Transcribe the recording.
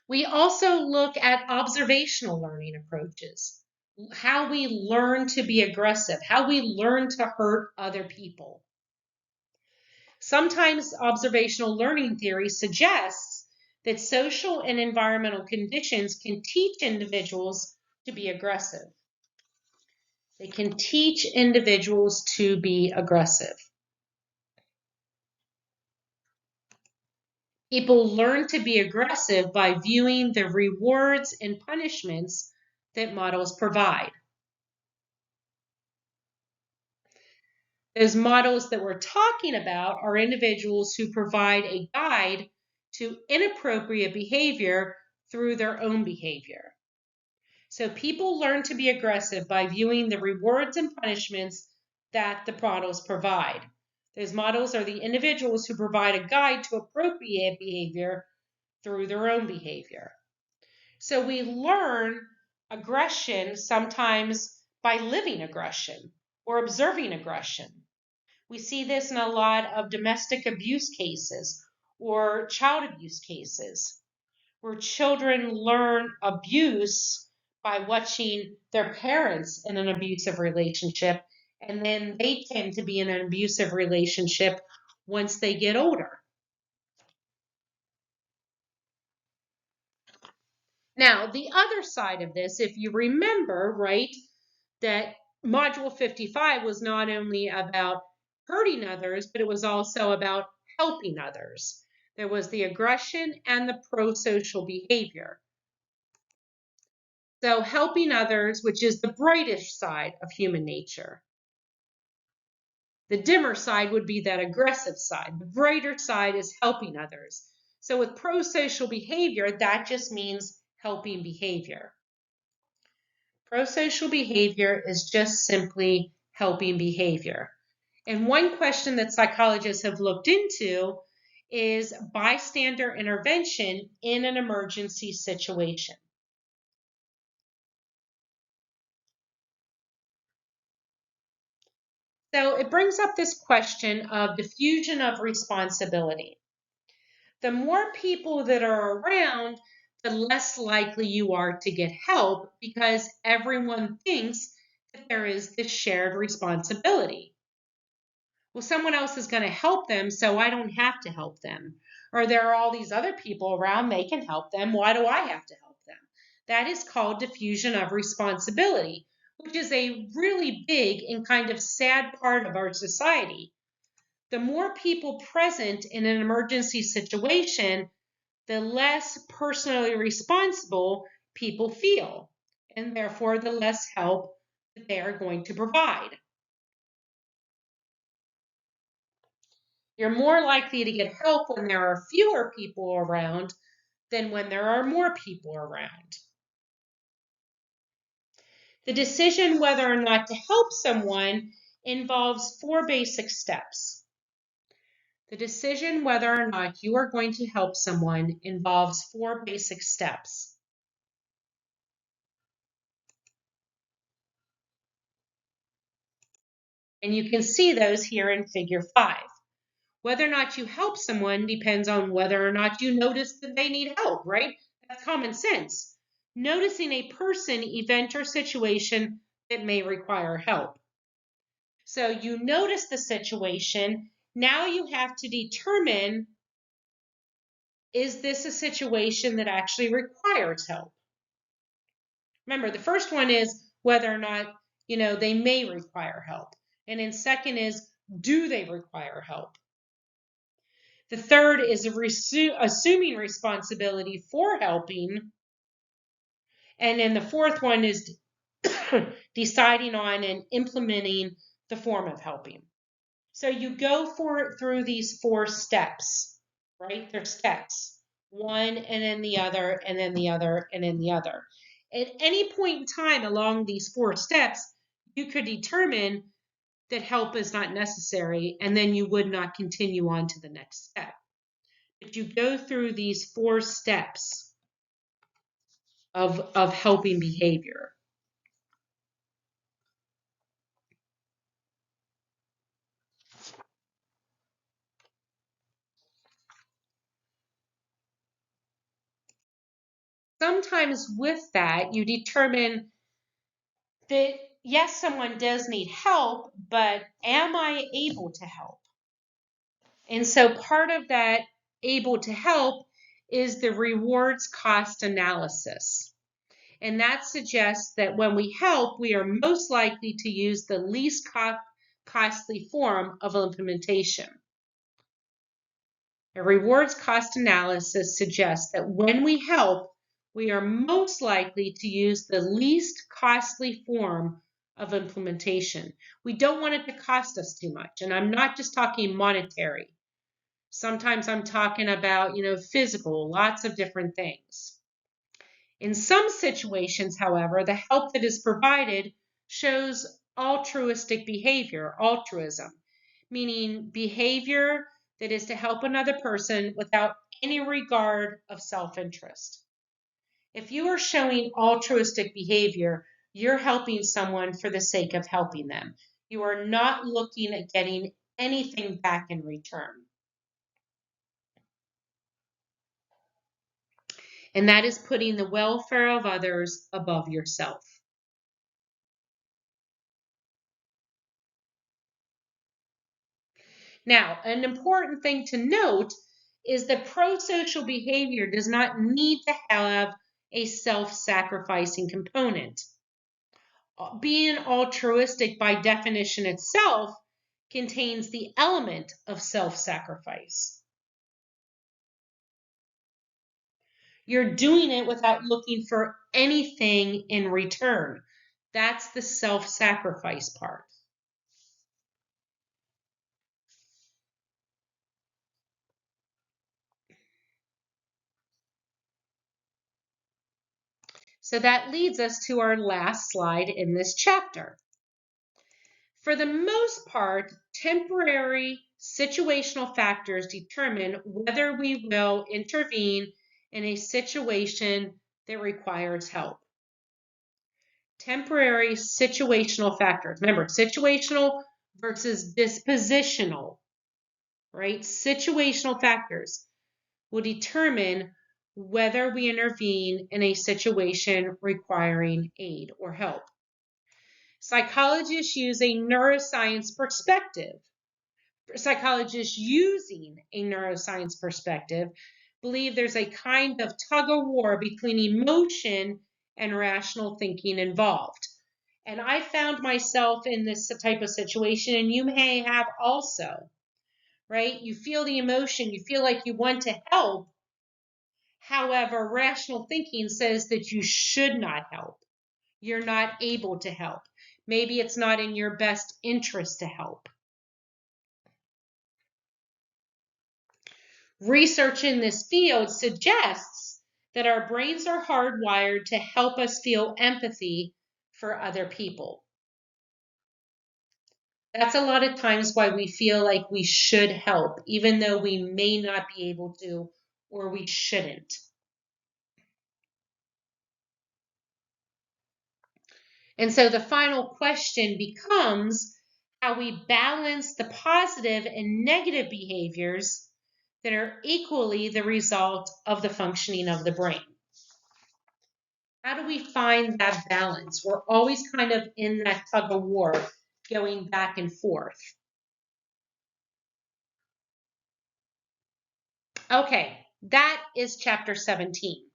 We also look at observational learning approaches, how we learn to be aggressive, how we learn to hurt other people. Sometimes observational learning theory suggests that social and environmental conditions can teach individuals to be aggressive. They can teach individuals to be aggressive. People learn to be aggressive by viewing the rewards and punishments that models provide. Those models that we're talking about are individuals who provide a guide to inappropriate behavior through their own behavior. So people learn to be aggressive by viewing the rewards and punishments that the models provide. Those models are the individuals who provide a guide to appropriate behavior through their own behavior. So we learn aggression sometimes by living aggression or observing aggression. We see this in a lot of domestic abuse cases or child abuse cases, where children learn abuse by watching their parents in an abusive relationship, and then they tend to be in an abusive relationship once they get older. Now, the other side of this, if you remember, right, that Module 55 was not only about hurting others, but it was also about helping others. There was the aggression and the pro-social behavior. So helping others, which is the brightest side of human nature. The dimmer side would be that aggressive side. The brighter side is helping others. So with pro-social behavior, that just means helping behavior. Pro-social behavior is just simply helping behavior. And one question that psychologists have looked into is bystander intervention in an emergency situation. So it brings up this question of diffusion of responsibility. The more people that are around, the less likely you are to get help because everyone thinks that there is this shared responsibility. Well, someone else is going to help them, so I don't have to help them. Or there are all these other people around, they can help them. Why do I have to help them? That is called diffusion of responsibility, which is a really big and kind of sad part of our society. The more people present in an emergency situation, the less personally responsible people feel, and therefore the less help that they are going to provide. You're more likely to get help when there are fewer people around than when there are more people around. The decision whether or not to help someone involves 4 basic steps. The decision whether or not you are going to help someone involves 4 basic steps. And you can see those here in Figure 5. Whether or not you help someone depends on whether or not you notice that they need help, right? That's common sense. Noticing a person, event, or situation that may require help. So you notice the situation. Now you have to determine, is this a situation that actually requires help? Remember, the first one is whether or not, they may require help. And then second is, do they require help? The third is assuming responsibility for helping. And then the fourth one is deciding on and implementing the form of helping. So you go through these 4 steps, right? They're steps. One and then the other and then the other and then the other. At any point in time along these 4 steps, you could determine that help is not necessary, and then you would not continue on to the next step. But you go through these 4 steps of helping behavior. sometimes with that, you determine that, yes, someone does need help, but am I able to help? And so part of that able to help is the rewards cost analysis. And that suggests that when we help, we are most likely to use the least costly form of implementation. A rewards cost analysis suggests that when we help, we are most likely to use the least costly form of implementation. We don't want it to cost us too much. And I'm not just talking monetary. Sometimes I'm talking about, physical, lots of different things. In some situations, however, the help that is provided shows altruistic behavior, altruism, meaning behavior that is to help another person without any regard of self-interest. If you are showing altruistic behavior, you're helping someone for the sake of helping them. You are not looking at getting anything back in return. And that is putting the welfare of others above yourself. Now, an important thing to note is that pro-social behavior does not need to have a self-sacrificing component. Being altruistic by definition itself contains the element of self-sacrifice. You're doing it without looking for anything in return. That's the self-sacrifice part. So that leads us to our last slide in this chapter. For the most part, temporary situational factors determine whether we will intervene in a situation that requires help. Temporary situational factors. Remember, situational versus dispositional, right? Situational factors will determine whether we intervene in a situation requiring aid or help. Psychologists use a neuroscience perspective. Psychologists using a neuroscience perspective believe there's a kind of tug of war between emotion and rational thinking involved. And I found myself in this type of situation, and you may have also, right? You feel the emotion, you feel like you want to help. However, rational thinking says that you should not help. You're not able to help. Maybe it's not in your best interest to help. Research in this field suggests that our brains are hardwired to help us feel empathy for other people. That's a lot of times why we feel like we should help, even though we may not be able to, or we shouldn't. And so the final question becomes how we balance the positive and negative behaviors that are equally the result of the functioning of the brain. How do we find that balance? We're always kind of in that tug of war, going back and forth. Okay, that is chapter 17.